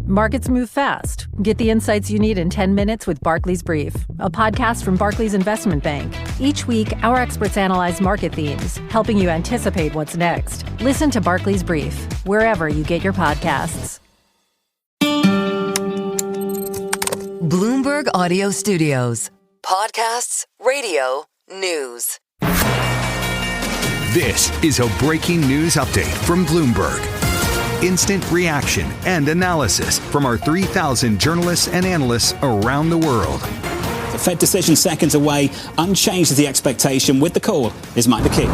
Markets move fast. Get the insights you need in 10 minutes with Barclays Brief, a podcast from Barclays Investment Bank. Each week, our experts analyze market themes, helping you anticipate what's next. Listen to Barclays Brief, wherever you get your podcasts. Bloomberg Audio Studios. Podcasts, radio, news. This is a breaking news update from Bloomberg. Instant reaction and analysis from our 3,000 journalists and analysts around the world. The Fed decision seconds away, unchanged as the expectation. With the call is Mike McKee.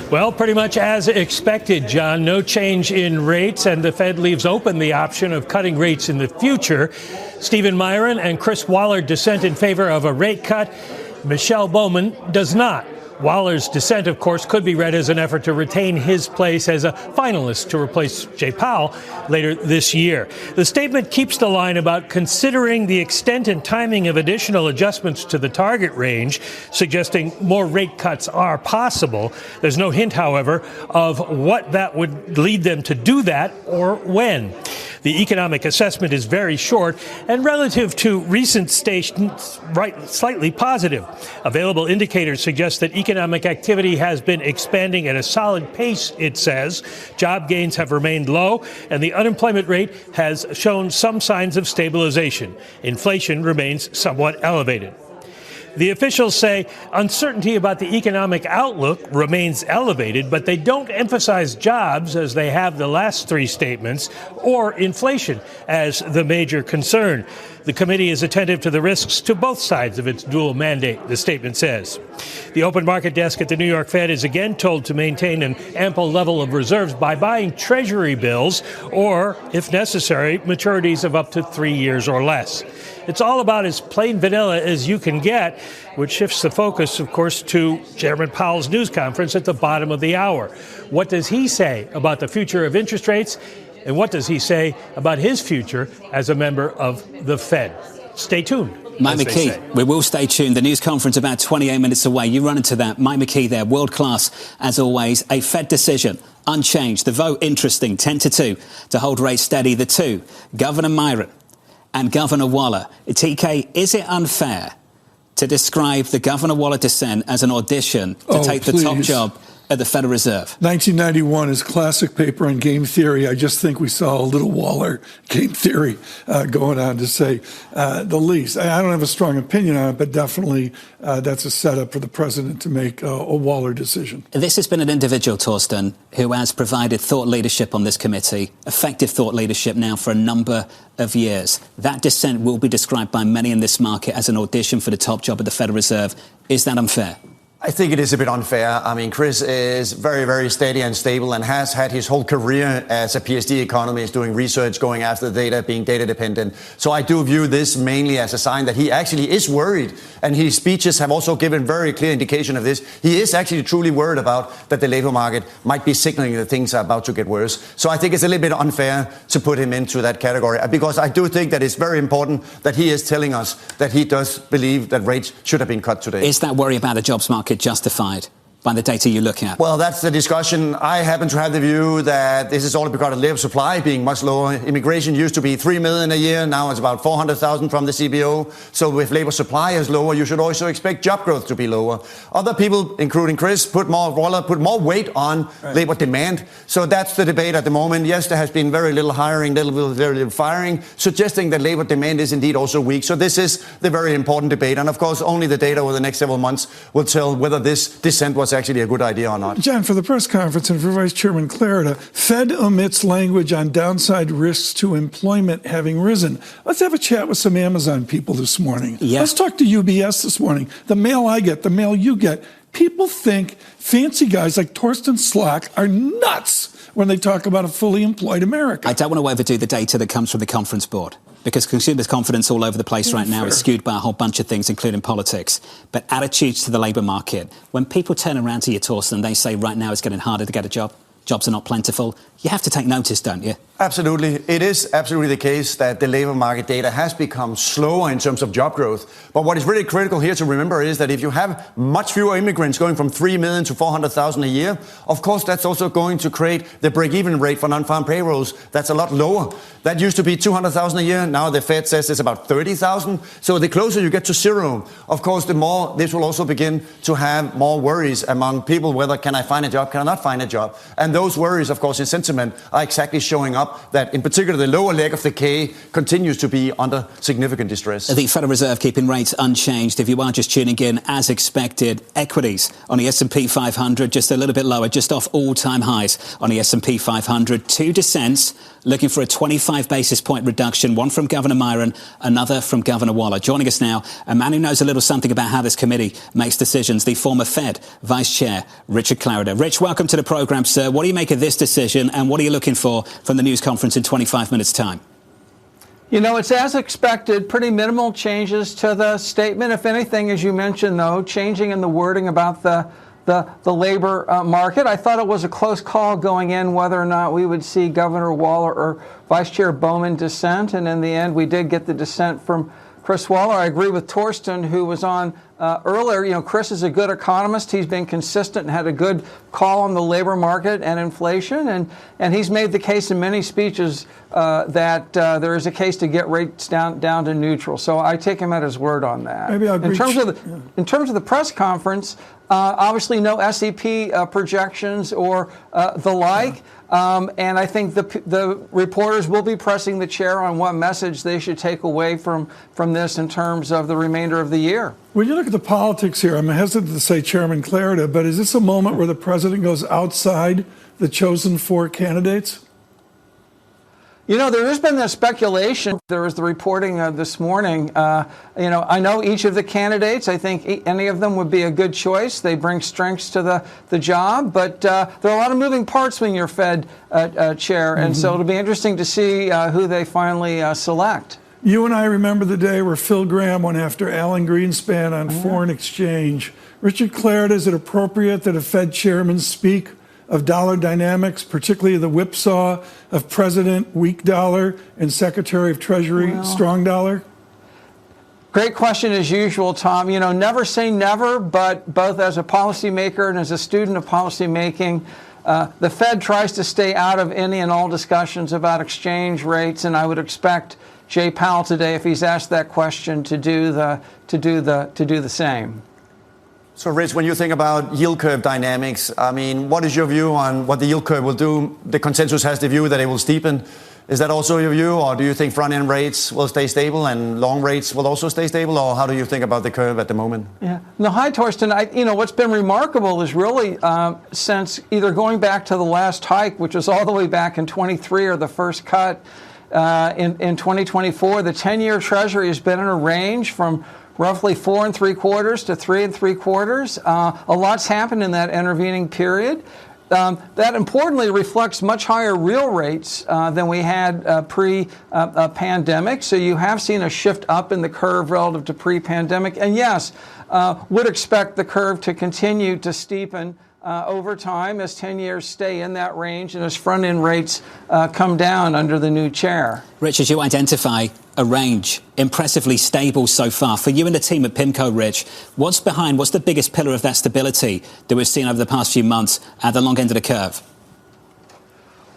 Well, pretty much as expected, John. No change in rates, and the Fed leaves open the option of cutting rates in the future. Stephen Myron and Chris Waller dissent in favor of a rate cut. Michelle Bowman does not. Waller's dissent, of course, could be read as an effort to retain his place as a finalist to replace Jay Powell later this year. The statement keeps the line about considering the extent and timing of additional adjustments to the target range, suggesting more rate cuts are possible. There's no hint, however, of what that would lead them to do that or when. The economic assessment is very short and relative to recent stations, slightly positive. Available indicators suggest that economic activity has been expanding at a solid pace, it says. Job gains have remained low, and the unemployment rate has shown some signs of stabilization. Inflation remains somewhat elevated. The officials say uncertainty about the economic outlook remains elevated, but they don't emphasize jobs, as they have the last three statements, or inflation as the major concern. The committee is attentive to the risks to both sides of its dual mandate, the statement says. The open market desk at the New York Fed is again told to maintain an ample level of reserves by buying Treasury bills or, if necessary, maturities of up to 3 years or less. It's all about as plain vanilla as you can get, which shifts the focus, of course, to Chairman Powell's news conference at the bottom of the hour. What does he say about the future of interest rates? And what does he say about his future as a member of the Fed? Stay tuned. Mike McKee, we will stay tuned. The news conference about 28 minutes away. You run into that. Mike McKee there, world class, as always. A Fed decision, unchanged. The vote, interesting, 10-2 to hold rates steady. The two, Governor Myron and Governor Waller. TK, is it unfair to describe the Governor Waller dissent as an audition to take the top job at the Federal Reserve? 1991 is classic paper on game theory. I just think we saw a little Waller game theory going on, to say the least. I don't have a strong opinion on it, but definitely that's a setup for the president to make a Waller decision. This has been an individual, Torsten, who has provided thought leadership on this committee, effective thought leadership now for a number of years. That dissent will be described by many in this market as an audition for the top job at the Federal Reserve. Is that unfair? I think it is a bit unfair. I mean, Chris is very, very steady and stable and has had his whole career as a PhD economist doing research, going after the data, being data dependent. So I do view this mainly as a sign that he actually is worried. And his speeches have also given very clear indication of this. He is actually truly worried about that the labor market might be signaling that things are about to get worse. So I think it's a little bit unfair to put him into that category, because I do think that it's very important that he is telling us that he does believe that rates should have been cut today. Is that worry about the jobs market justified by the data you look at? Well, that's the discussion. I happen to have the view that this is all because of labor supply being much lower. Immigration used to be 3 million a year. Now it's about 400,000 from the CBO. So if labor supply is lower, you should also expect job growth to be lower. Other people, including Chris, put more weight on labor demand. So that's the debate at the moment. Yes, there has been very little hiring, very little firing, suggesting that labor demand is indeed also weak. So this is the very important debate. And of course, only the data over the next several months will tell whether this dissent was actually a good idea or not. John, for the press conference and for Vice Chairman Clarida, Fed omits language on downside risks to employment having risen. Let's have a chat with some Amazon people this morning. Yeah. Let's talk to UBS this morning. The mail I get, the mail you get. People think fancy guys like Torsten Slok are nuts when they talk about a fully employed America. I don't want to overdo the data that comes from the Conference Board, because consumers' confidence all over the place right now is skewed by a whole bunch of things, including politics. But attitudes to the labour market, when people turn around to you, Torsten, and they say right now it's getting harder to get a job, jobs are not plentiful, you have to take notice, don't you? Absolutely. It is absolutely the case that the labor market data has become slower in terms of job growth. But what is really critical here to remember is that if you have much fewer immigrants going from 3 million to 400,000 a year, of course, that's also going to create the break-even rate for non-farm payrolls. That's a lot lower. That used to be 200,000 a year. Now the Fed says it's about 30,000. So the closer you get to zero, of course, the more this will also begin to have more worries among people, whether can I find a job, can I not find a job? And those worries, of course, in sentiment are exactly showing up that in particular the lower leg of the K continues to be under significant distress. The Federal Reserve keeping rates unchanged. If you are just tuning in, as expected, equities on the S&P 500 just a little bit lower, just off all-time highs on the S&P 500. Two dissents, looking for a 25 basis point reduction, one from Governor Myron, another from Governor Waller. Joining us now, a man who knows a little something about how this committee makes decisions, the former Fed Vice Chair, Richard Clarida. Rich, welcome to the programme, sir. What do you make of this decision, and what are you looking for from the news conference in 25 minutes' time? You know, it's as expected, pretty minimal changes to the statement. If anything, as you mentioned, though, changing in the wording about the labor market. I thought it was a close call going in whether or not we would see Governor Waller or Vice Chair Bowman dissent. And in the end, we did get the dissent from Chris Waller. I agree with Torsten, who was on earlier. You know, Chris is a good economist. He's been consistent and had a good call on the labor market and inflation. And he's made the case in many speeches that there is a case to get rates down to neutral. So I take him at his word on that. Maybe I'll in terms of the press conference, obviously no SEP projections or the like. And I think the reporters will be pressing the chair on what message they should take away from this in terms of the remainder of the year. When you look at the politics here, I'm hesitant to say Chairman Clarida, but is this a moment where the president goes outside the chosen four candidates? You know, there has been this speculation. There was the reporting this morning. I know each of the candidates. I think any of them would be a good choice. They bring strengths to the job. But there are a lot of moving parts when you're Fed chair. And so it'll be interesting to see who they finally select. You and I remember the day where Phil Gramm went after Alan Greenspan on foreign exchange. Richard Clarida, is it appropriate that a Fed chairman speak of dollar dynamics, particularly the whipsaw of President weak dollar and Secretary of Treasury strong dollar? Great question as usual, Tom. You know, never say never, but both as a policymaker and as a student of policymaking, the Fed tries to stay out of any and all discussions about exchange rates, and I would expect Jay Powell today, if he's asked that question, to do the same. So, Rich, when you think about yield curve dynamics, I mean, what is your view on what the yield curve will do? The consensus has the view that it will steepen. Is that also your view, or do you think front-end rates will stay stable and long rates will also stay stable, or how do you think about the curve at the moment? Yeah. No, hi, Torsten. What's been remarkable is really since either going back to the last hike, which was all the way back in 23, or the first cut in 2024, the 10-year Treasury has been in a range from roughly 4 3/4 to 3 3/4. A lot's happened in that intervening period. That importantly reflects much higher real rates than we had pre-pandemic. So you have seen a shift up in the curve relative to pre-pandemic. And yes, would expect the curve to continue to steepen over time as 10 years stay in that range and as front-end rates come down under the new chair. Rich, as you identify a range, impressively stable so far. For you and the team at PIMCO, Rich, what's the biggest pillar of that stability that we've seen over the past few months at the long end of the curve?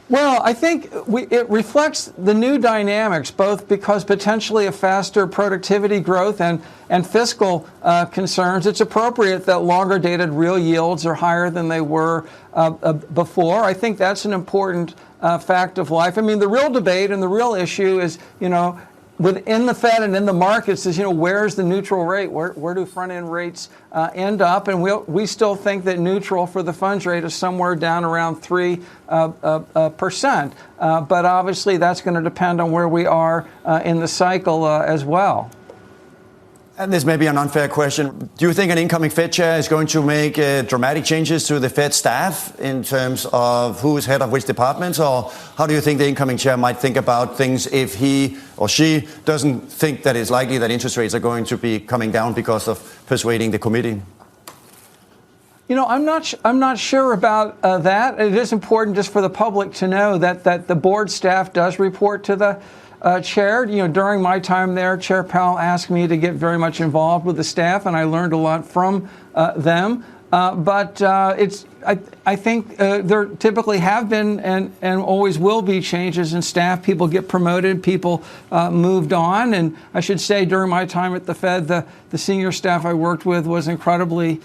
Well, I think it reflects the new dynamics, both because potentially of faster productivity growth and fiscal concerns. It's appropriate that longer dated real yields are higher than they were before. I think that's an important fact of life. I mean, the real debate and the real issue is, within the Fed and in the markets is, where's the neutral rate? Where do front-end rates end up? And we still think that neutral for the funds rate is somewhere down around 3%. But obviously that's going to depend on where we are in the cycle as well. And this may be an unfair question. Do you think an incoming Fed chair is going to make dramatic changes to the Fed staff in terms of who is head of which departments? Or how do you think the incoming chair might think about things if he or she doesn't think that it's likely that interest rates are going to be coming down because of persuading the committee? I'm not sure about that. It is important just for the public to know that the board staff does report to the chair. During my time there, Chair Powell asked me to get very much involved with the staff, and I learned a lot from them. But I think there typically have been and always will be changes in staff. People get promoted, people moved on. And I should say during my time at the Fed, the senior staff I worked with was incredibly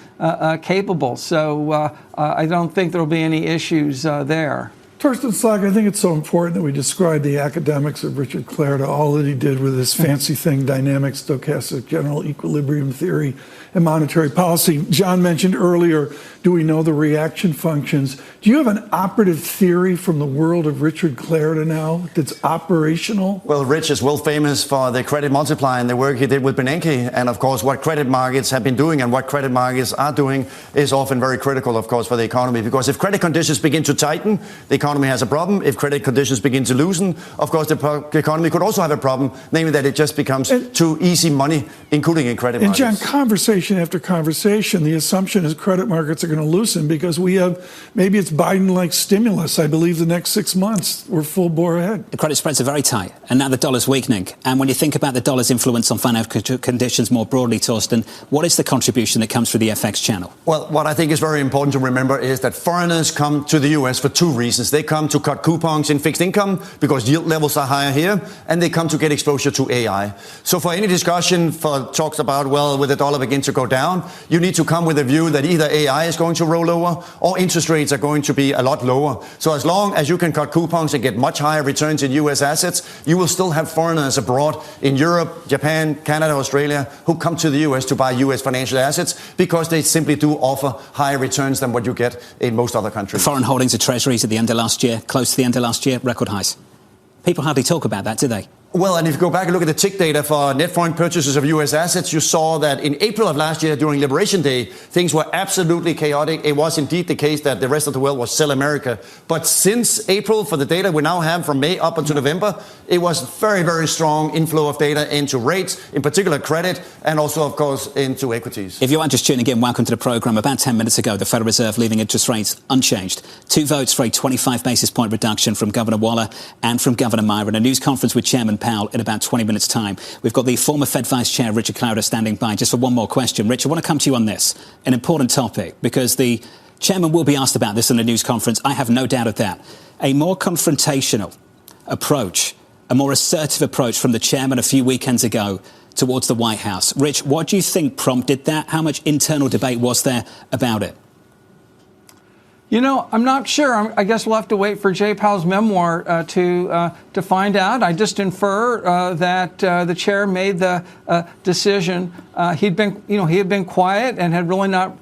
capable. So I don't think there will be any issues there. Torsten Slok, I think it's so important that we describe the academics of Richard Clarida, all that he did with this fancy thing, dynamic stochastic general equilibrium theory and monetary policy. John mentioned earlier, do we know the reaction functions? Do you have an operative theory from the world of Richard Clarida now that's operational? Well, Rich is well famous for the credit multiplier and the work he did with Bernanke. And of course, what credit markets have been doing and what credit markets are doing is often very critical, of course, for the economy. Because if credit conditions begin to tighten, the economy has a problem. If credit conditions begin to loosen, of course, the economy could also have a problem, namely that it just becomes too easy money, including in credit markets. And John, conversation after conversation, the assumption is credit markets are going to loosen because we have, maybe it's Biden-like stimulus. I believe the next 6 months, we're full bore ahead. The credit spreads are very tight, and now the dollar's weakening. And when you think about the dollar's influence on financial conditions more broadly, Torsten, what is the contribution that comes through the FX channel? Well, what I think is very important to remember is that foreigners come to the U.S. for two reasons. They come to cut coupons in fixed income because yield levels are higher here, and they come to get exposure to AI. So for any discussion for talks about, well, will the dollar begin to go down, you need to come with a view that either AI is going to roll over or interest rates are going to be a lot lower. So as long as you can cut coupons and get much higher returns in U.S. assets, you will still have foreigners abroad in Europe, Japan, Canada, Australia, who come to the U.S. to buy U.S. financial assets because they simply do offer higher returns than what you get in most other countries. Foreign holdings of treasuries at the end of last year, close to the end of last year, record highs. People hardly talk about that, do they? Well, and if you go back and look at the tick data for net foreign purchases of U.S. assets, you saw that in April of last year during Liberation Day, things were absolutely chaotic. It was indeed the case that the rest of the world was sell America. But since April, for the data we now have from May up until November, it was very, very strong inflow of data into rates, in particular credit, and also, of course, into equities. If you are just tuning in, welcome to the programme. About 10 minutes ago, the Federal Reserve leaving interest rates unchanged. 2 votes for a 25 basis point reduction from Governor Waller and from Governor Myron. A news conference with Chairman Powell in about 20 minutes' time. We've got the former Fed Vice Chair, Richard Clarida, standing by just for one more question. Richard, I want to come to you on this, an important topic, because the Chairman will be asked about this in the news conference. I have no doubt of that. A more confrontational approach, a more assertive approach from the Chairman a few weekends ago towards the White House. Rich, what do you think prompted that? How much internal debate was there about it? I'm not sure. I guess we'll have to wait for Jay Powell's memoir to find out. I just infer that the chair made the decision. He had been quiet and had really not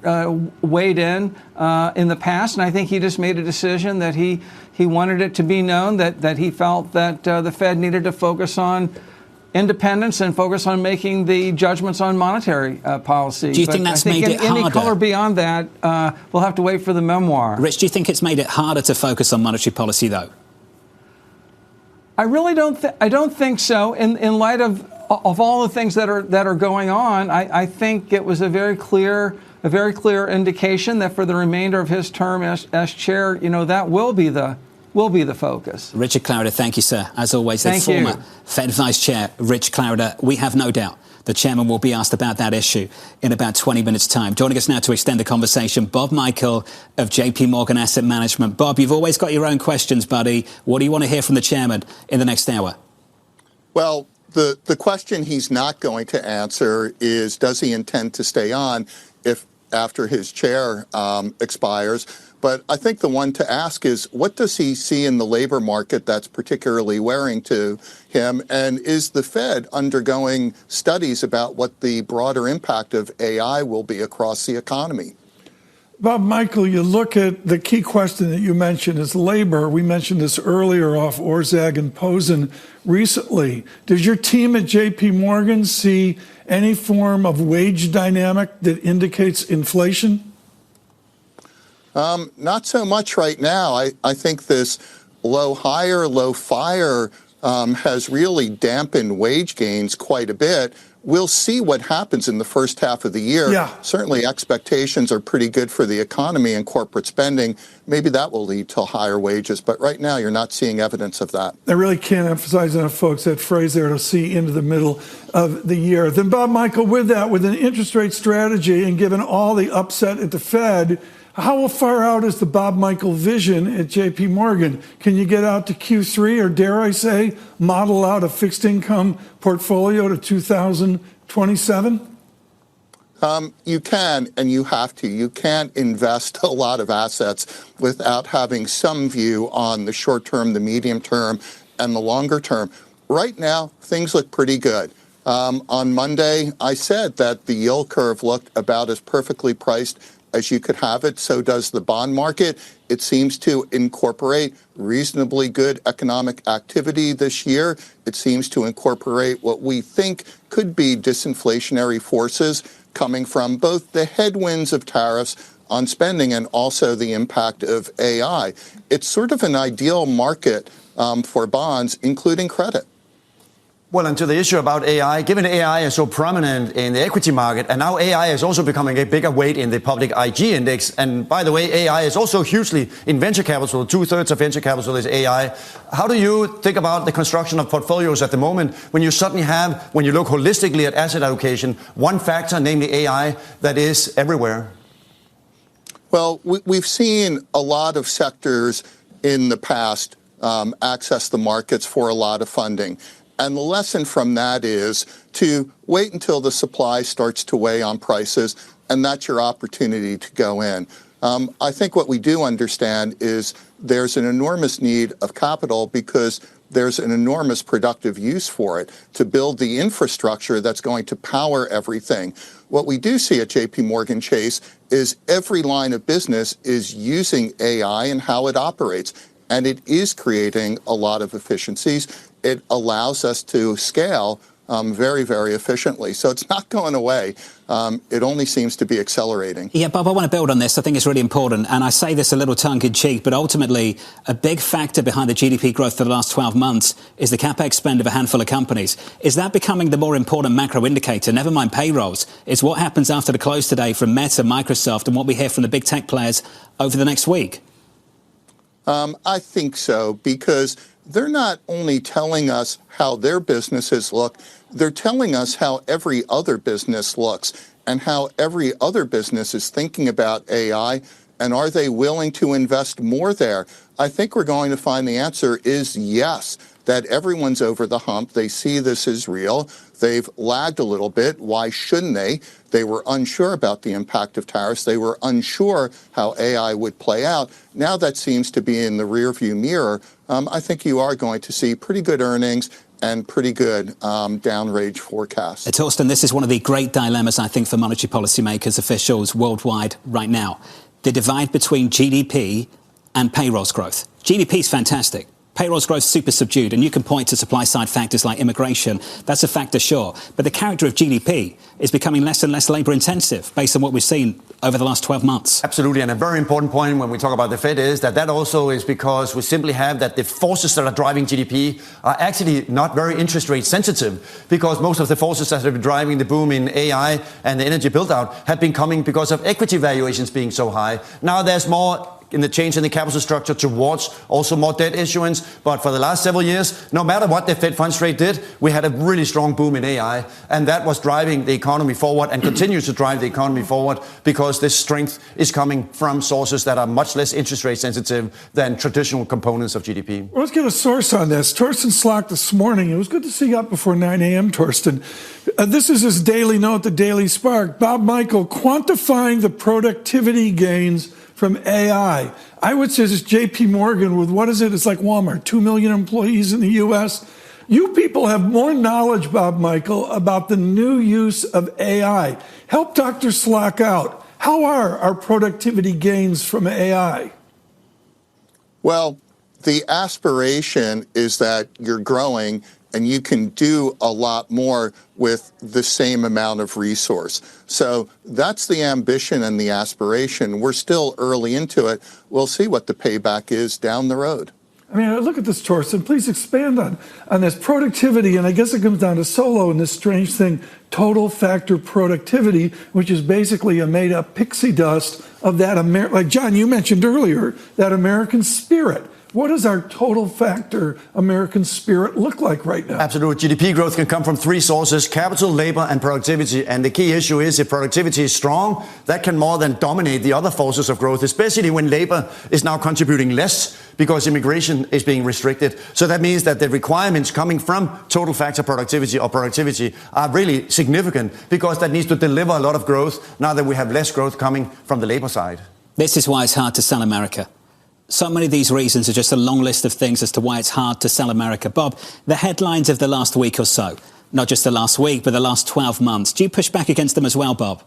weighed in the past, and I think he just made a decision that he wanted it to be known that he felt that the Fed needed to focus on independence and focus on making the judgments on monetary policy. Do you think that's made it harder? Any color beyond that, we'll have to wait for the memoir. Rich, do you think it's made it harder to focus on monetary policy, though? I really don't. I don't think so. In light of all the things that are going on, I think it was a very clear indication that for the remainder of his term as chair, that will be the focus. Richard Clarida, thank you, sir. As always, the former Fed Vice Chair, Rich Clarida. We have no doubt the chairman will be asked about that issue in about 20 minutes' time. Joining us now to extend the conversation, Bob Michael of JP Morgan Asset Management. Bob, you've always got your own questions, buddy. What do you want to hear from the chairman in the next hour? Well, the question he's not going to answer is, does he intend to stay on if after his chair expires? But I think the one to ask is, what does he see in the labor market that's particularly worrying to him? And is the Fed undergoing studies about what the broader impact of AI will be across the economy? Bob Michael, you look at the key question that you mentioned is labor. We mentioned this earlier off Orzag and Posen recently. Does your team at JP Morgan see any form of wage dynamic that indicates inflation? Not so much right now. I think this low hire, low fire has really dampened wage gains quite a bit. we'll see what happens in the first half of the year. Yeah. Certainly expectations are pretty good for the economy and corporate spending. Maybe that will lead to higher wages. But right now, you're not seeing evidence of that. I really can't emphasize enough, folks, that phrase there, to see into the middle of the year. Then, Bob Michael, with that, with an interest rate strategy and given all the upset at the Fed, how far out is the Bob Michael vision at JP Morgan? Can you get out to Q3, or dare I say, model out a fixed income portfolio to 2027? You can, and you have to. You can't invest a lot of assets without having some view on the short term, the medium term, and the longer term. Right now, things look pretty good. On Monday, I said that the yield curve looked about as perfectly priced as you could have it. So does the bond market. It seems to incorporate reasonably good economic activity this year. It seems to incorporate what we think could be disinflationary forces coming from both the headwinds of tariffs on spending and also the impact of AI. It's sort of an ideal market for bonds, including credit. Well, and to the issue about AI, given AI is so prominent in the equity market, and now AI is also becoming a bigger weight in the public IG index. And by the way, AI is also hugely in venture capital. 2/3 of venture capital is AI. How do you think about the construction of portfolios at the moment when you suddenly have, when you look holistically at asset allocation, one factor, namely AI, that is everywhere? Well, we've seen a lot of sectors in the past access the markets for a lot of funding. And the lesson from that is to wait until the supply starts to weigh on prices, and that's your opportunity to go in. I think what we do understand is there's an enormous need of capital because there's an enormous productive use for it to build the infrastructure that's going to power everything. What we do see at JP Morgan Chase is every line of business is using AI and how it operates, and it is creating a lot of efficiencies. It allows us to scale very, very efficiently. So it's not going away. It only seems to be accelerating. Yeah, Bob, I want to build on this. I think it's really important. And I say this a little tongue-in-cheek, but ultimately a big factor behind the GDP growth for the last 12 months is the capex spend of a handful of companies. Is that becoming the more important macro indicator? Never mind payrolls. It's what happens after the close today from Meta, Microsoft, and what we hear from the big tech players over the next week. I think so, because they're not only telling us how their businesses look, they're telling us how every other business looks and how every other business is thinking about AI, and are they willing to invest more there? I think we're going to find the answer is yes, that everyone's over the hump. They see this as real. They've lagged a little bit. Why shouldn't they? They were unsure about the impact of tariffs. They were unsure how AI would play out. Now that seems to be in the rearview mirror. I think you are going to see pretty good earnings and pretty good downrange forecasts. Torsten, this is one of the great dilemmas, I think, for monetary policymakers, officials worldwide right now. The divide between GDP and payrolls growth. GDP is fantastic. Payrolls growth super subdued, and you can point to supply-side factors like immigration. That's a factor, sure. But the character of GDP is becoming less and less labour-intensive based on what we've seen over the last 12 months. Absolutely, and a very important point when we talk about the Fed is that also is because we simply have that the forces that are driving GDP are actually not very interest rate sensitive, because most of the forces that have been driving the boom in AI and the energy build-out have been coming because of equity valuations being so high. Now there's more in the change in the capital structure towards also more debt issuance. But for the last several years, no matter what the Fed funds rate did, we had a really strong boom in AI. And that was driving the economy forward and continues to drive the economy forward, because this strength is coming from sources that are much less interest rate sensitive than traditional components of GDP. Well, let's get a source on this. Torsten Slok this morning. It was good to see you up before 9 a.m., Torsten. This is his daily note, the Daily Spark. Bob Michael, quantifying the productivity gains from AI. I would say this JP Morgan with, what is it? It's like Walmart, 2 million employees in the U.S. You people have more knowledge, Bob Michael, about the new use of AI. Help Dr. Slok out. How are our productivity gains from AI? Well, the aspiration is that you're growing and you can do a lot more with the same amount of resource. So that's the ambition and the aspiration. We're still early into it. We'll see what the payback is down the road. I mean, look at this, Torsten. Please expand on this productivity. And I guess it comes down to Solo and this strange thing, total factor productivity, which is basically a made up pixie dust of that, like John, you mentioned earlier, that American spirit. What does our total factor American spirit look like right now? Absolutely. GDP growth can come from three sources: capital, labor, and productivity. And the key issue is if productivity is strong, that can more than dominate the other forces of growth, especially when labor is now contributing less because immigration is being restricted. So that means that the requirements coming from total factor productivity or productivity are really significant because that needs to deliver a lot of growth now that we have less growth coming from the labor side. This is why it's hard to sell America. So many of these reasons are just a long list of things as to why it's hard to sell America. Bob, the headlines of the last week or so, not just the last week, but the last 12 months, do you push back against them as well, Bob?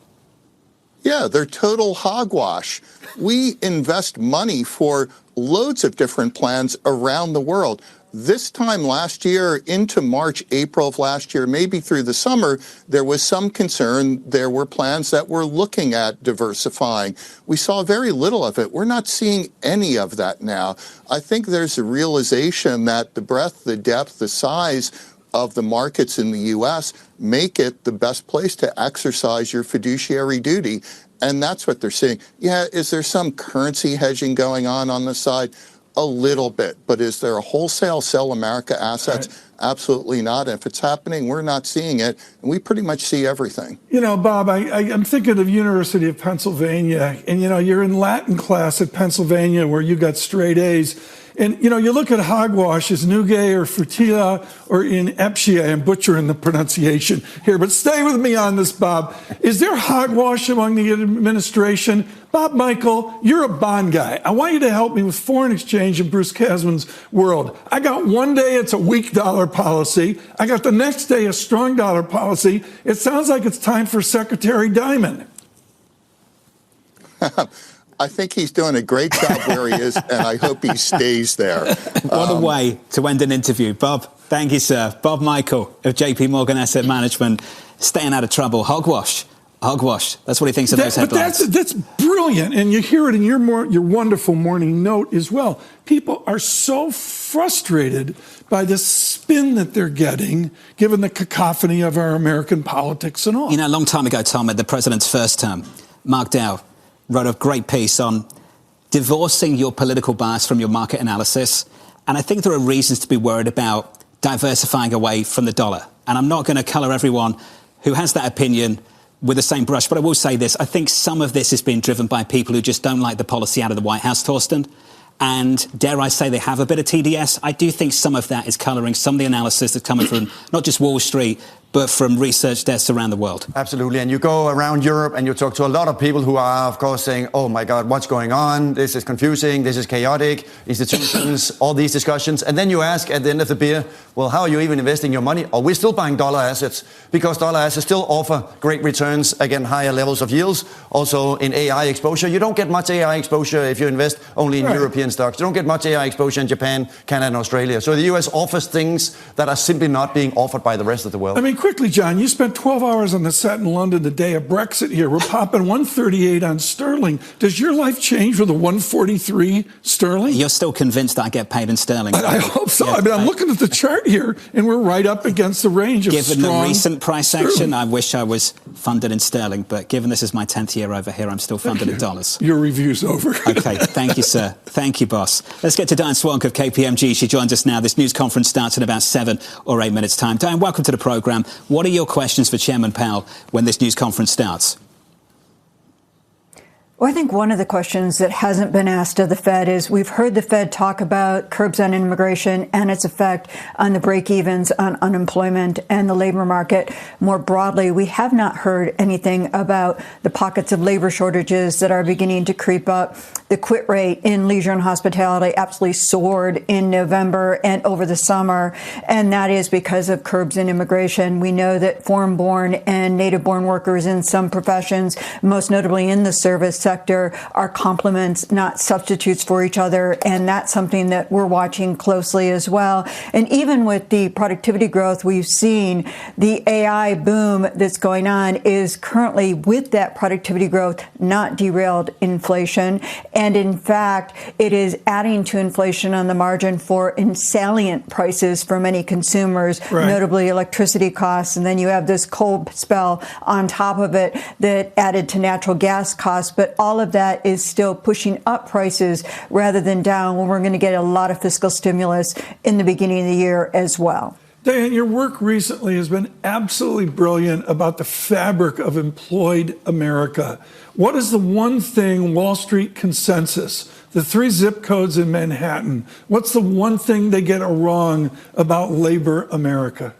Yeah, they're total hogwash. We invest money for loads of different plans around the world. This time last year, into March, April of last year, maybe through the summer, there was some concern. There were plans that were looking at diversifying. We saw very little of it. We're not seeing any of that now. I think there's a realization that the breadth, the depth, the size of the markets in the U.S. make it the best place to exercise your fiduciary duty. And that's what they're seeing. Yeah, is there some currency hedging going on the side? A little bit, but is there a wholesale sell America assets? Right. Absolutely not. If it's happening, we're not seeing it, and we pretty much see everything. You know, Bob, I'm thinking of University of Pennsylvania, and you know, you're in Latin class at Pennsylvania where you got straight A's. And, you know, you look at hogwash as Nugget or Frutilla or in Epsia. I'm butchering the pronunciation here, but stay with me on this, Bob. Is there hogwash among the administration? Bob Michael, you're a bond guy. I want you to help me with foreign exchange in Bruce Kasman's world. I got one day it's a weak dollar policy. I got the next day a strong dollar policy. It sounds like it's time for Secretary Diamond. I think he's doing a great job where he is, and I hope he stays there. What a way to end an interview. Bob, thank you, sir. Bob Michael of JP Morgan Asset Management, staying out of trouble. Hogwash. Hogwash. That's what he thinks of those headlines. But that's brilliant, and you hear it in your wonderful morning note as well. People are so frustrated by the spin that they're getting, given the cacophony of our American politics and all. You know, a long time ago, Tom, at the president's first term, Mark Dow wrote a great piece on divorcing your political bias from your market analysis. And I think there are reasons to be worried about diversifying away from the dollar. And I'm not going to colour everyone who has that opinion with the same brush, but I will say this. I think some of this has been driven by people who just don't like the policy out of the White House, Torsten. And dare I say they have a bit of TDS. I do think some of that is colouring some of the analysis that's coming from not just Wall Street, but from research desks around the world. Absolutely. And you go around Europe and you talk to a lot of people who are, of course, saying, oh, my God, what's going on? This is confusing. This is chaotic. Institutions, all these discussions. And then you ask at the end of the beer, well, how are you even investing your money? Are we still buying dollar assets? Because dollar assets still offer great returns, again, higher levels of yields. Also in AI exposure. You don't get much AI exposure if you invest only in European stocks. You don't get much AI exposure in Japan, Canada, and Australia. So the US offers things that are simply not being offered by the rest of the world. I mean, quickly, John, you spent 12 hours on the set in London the day of Brexit here. We're popping 138 on sterling. Does your life change with a 143 sterling? You're still convinced that I get paid in sterling? I hope so. Yes, I'm looking at the chart here, and we're right up against the range of given strong the recent price sterling. action, I wish I was funded in sterling. But given this is my 10th year over here, I'm still funded in dollars. Your review's over. Okay, thank you, sir. Thank you, boss. Let's get to Diane Swank of KPMG. She joins us now. This news conference starts in about 7 or 8 minutes' time. Diane, welcome to the programme. What are your questions for Chairman Powell when this news conference starts? Well, I think one of the questions that hasn't been asked of the Fed is we've heard the Fed talk about curbs on immigration and its effect on the break-evens on unemployment and the labor market more broadly. We have not heard anything about the pockets of labor shortages that are beginning to creep up. The quit rate in leisure and hospitality absolutely soared in November and over the summer, and that is because of curbs in immigration. We know that foreign-born and native-born workers in some professions, most notably in the service sector are complements, not substitutes for each other. And that's something that we're watching closely as well. And even with the productivity growth we've seen, the AI boom that's going on is currently, with that productivity growth, not derailed inflation. And in fact, it is adding to inflation on the margin for salient prices for many consumers, notably electricity costs. And then you have this cold spell on top of it that added to natural gas costs. But all of that is still pushing up prices rather than down, when we're going to get a lot of fiscal stimulus in the beginning of the year as well. Diane, your work recently has been absolutely brilliant about the fabric of employed America. What is the one thing Wall Street consensus, the 3 zip codes in Manhattan, what's the one thing they get wrong about labor America?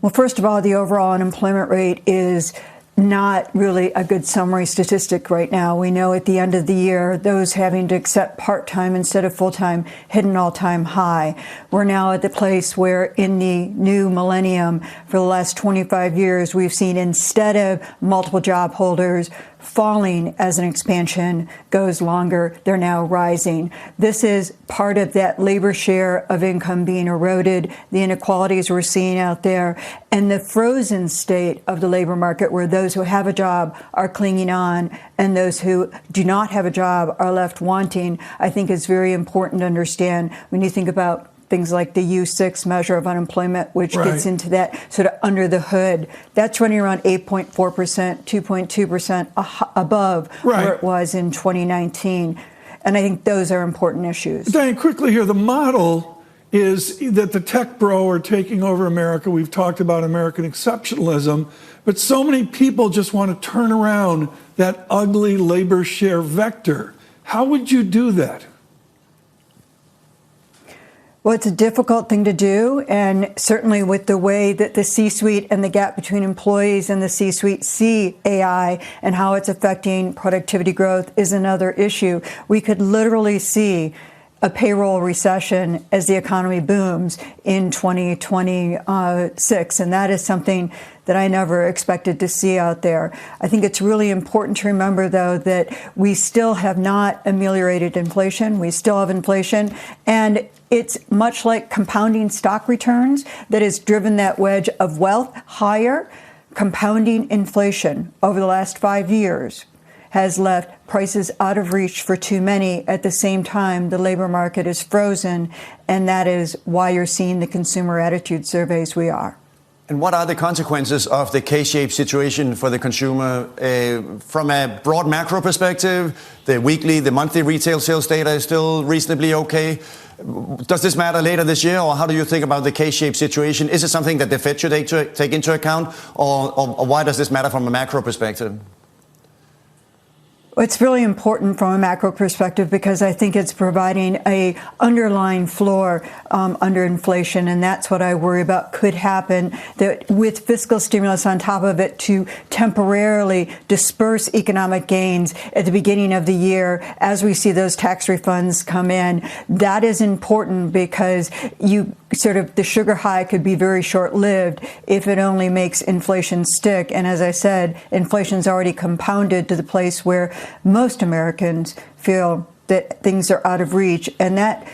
Well, first of all, the overall unemployment rate is not really a good summary statistic right now. We know at the end of the year, those having to accept part-time instead of full-time hit an all-time high. We're now at the place where in the new millennium, for the last 25 years, we've seen, instead of multiple job holders falling as an expansion goes longer, they're now rising. This is part of that labor share of income being eroded, the inequalities we're seeing out there, and the frozen state of the labor market, where those who have a job are clinging on and those who do not have a job are left wanting. I think it's very important to understand when you think about things like the U6 measure of unemployment, which gets into that sort of under the hood. That's running around 8.4%, 2.2% above where it was in 2019. And I think those are important issues. Diane, quickly here, the model is that the tech bro are taking over America. We've talked about American exceptionalism, but so many people just want to turn around that ugly labor share vector. How would you do that? Well, it's a difficult thing to do, and certainly with the way that the C-suite and the gap between employees and the C-suite see AI and how it's affecting productivity growth is another issue. We could literally see a payroll recession as the economy booms in 2026, and that is something that I never expected to see out there. I think it's really important to remember, though, that we still have not ameliorated inflation. We still have inflation, and it's much like compounding stock returns that has driven that wedge of wealth higher. Compounding inflation over the last 5 years has left prices out of reach for too many. At the same time, the labor market is frozen, and that is why you're seeing the consumer attitude surveys we are. And what are the consequences of the K-shaped situation for the consumer? From a broad macro perspective, the weekly, the monthly retail sales data is still reasonably okay. Does this matter later this year, or how do you think about the K-shaped situation? Is it something that the Fed should take into account, or why does this matter from a macro perspective? It's really important from a macro perspective because I think it's providing a underlying floor under inflation, and that's what I worry about could happen, that with fiscal stimulus on top of it to temporarily disperse economic gains at the beginning of the year as we see those tax refunds come in. That is important because the sugar high could be very short-lived if it only makes inflation stick. And as I said, inflation's already compounded to the place where most Americans feel that things are out of reach, and that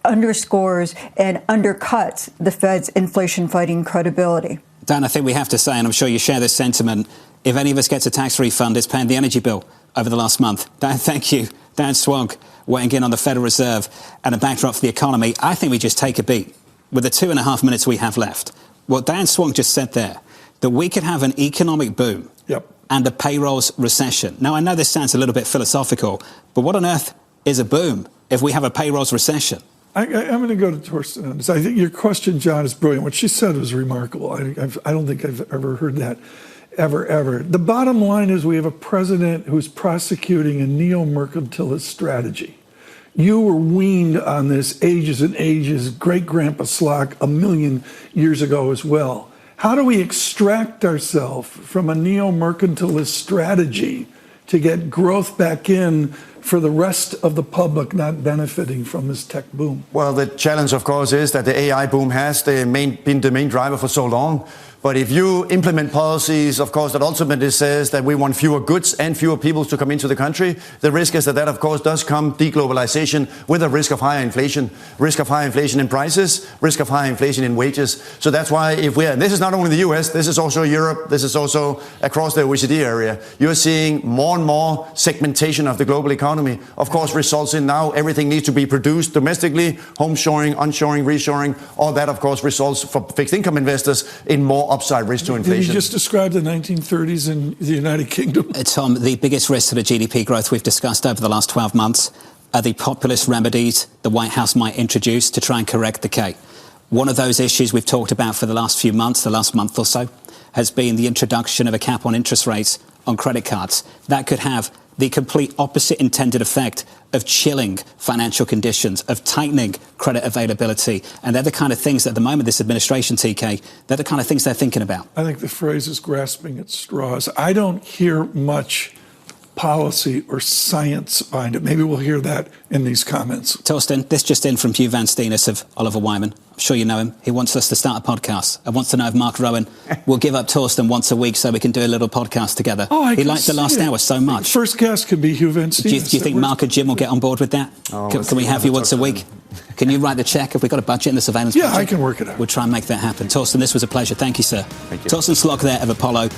underscores and undercuts the Fed's inflation-fighting credibility. Dan, I think we have to say, and I'm sure you share this sentiment, if any of us gets a tax refund, it's paying the energy bill over the last month. Dan, thank you. Dan Swonk weighing in on the Federal Reserve and a backdrop for the economy. I think we just take a beat with the 2.5 minutes we have left. What Dan Swonk just said there, that we could have an economic boom and a payrolls recession. Now, I know this sounds a little bit philosophical, but what on earth is a boom if we have a payrolls recession? I'm going to go to Torsten on this. I think your question, John, is brilliant. What she said was remarkable. I don't think I've ever heard that, ever. The bottom line is we have a president who's prosecuting a neo-mercantilist strategy. You were weaned on this ages and ages, great-grandpa Slock, 1,000,000 years ago as well. How do we extract ourselves from a neo-mercantilist strategy to get growth back in for the rest of the public not benefiting from this tech boom? Well, the challenge, of course, is that the AI boom has been the main driver for so long. But if you implement policies, of course, that ultimately says that we want fewer goods and fewer people to come into the country, the risk is that, of course, does come deglobalization with a risk of higher inflation in prices, risk of higher inflation in wages. So that's why and this is not only the US, this is also Europe, this is also across the OECD area, you're seeing more and more segmentation of the global economy. Of course, results in now everything needs to be produced domestically, homeshoring, onshoring, reshoring. All that, of course, results for fixed income investors in more upside risk to inflation. Did you just describe the 1930s in the United Kingdom? Tom, the biggest risk to the GDP growth we've discussed over the last 12 months are the populist remedies the White House might introduce to try and correct the decay. One of those issues we've talked about for the last few months, the last month or so, has been the introduction of a cap on interest rates on credit cards. That could have the complete opposite intended effect of chilling financial conditions, of tightening credit availability. And they're the kind of things that at the moment, this administration, TK, they're the kind of things they're thinking about. I think the phrase is grasping at straws. I don't hear much policy or science behind it. Maybe we'll hear that in these comments. Torsten, this just in from Hugh Van Steenis of Oliver Wyman. I'm sure you know him. He wants us to start a podcast. I wants to know if Mark Rowan will give up Torsten once a week so we can do a little podcast together. He liked the last hour so much. First guest could be Hugh Van Steenis. Do you think Mark and Jim will get on board with that? Can we have you once a week? Can you write the check if we've got a budget in the surveillance budget? Yeah, I can work it out. We'll try and make that happen. Torsten, this was a pleasure. Thank you, sir. Thank you. Torsten Slok there of Apollo.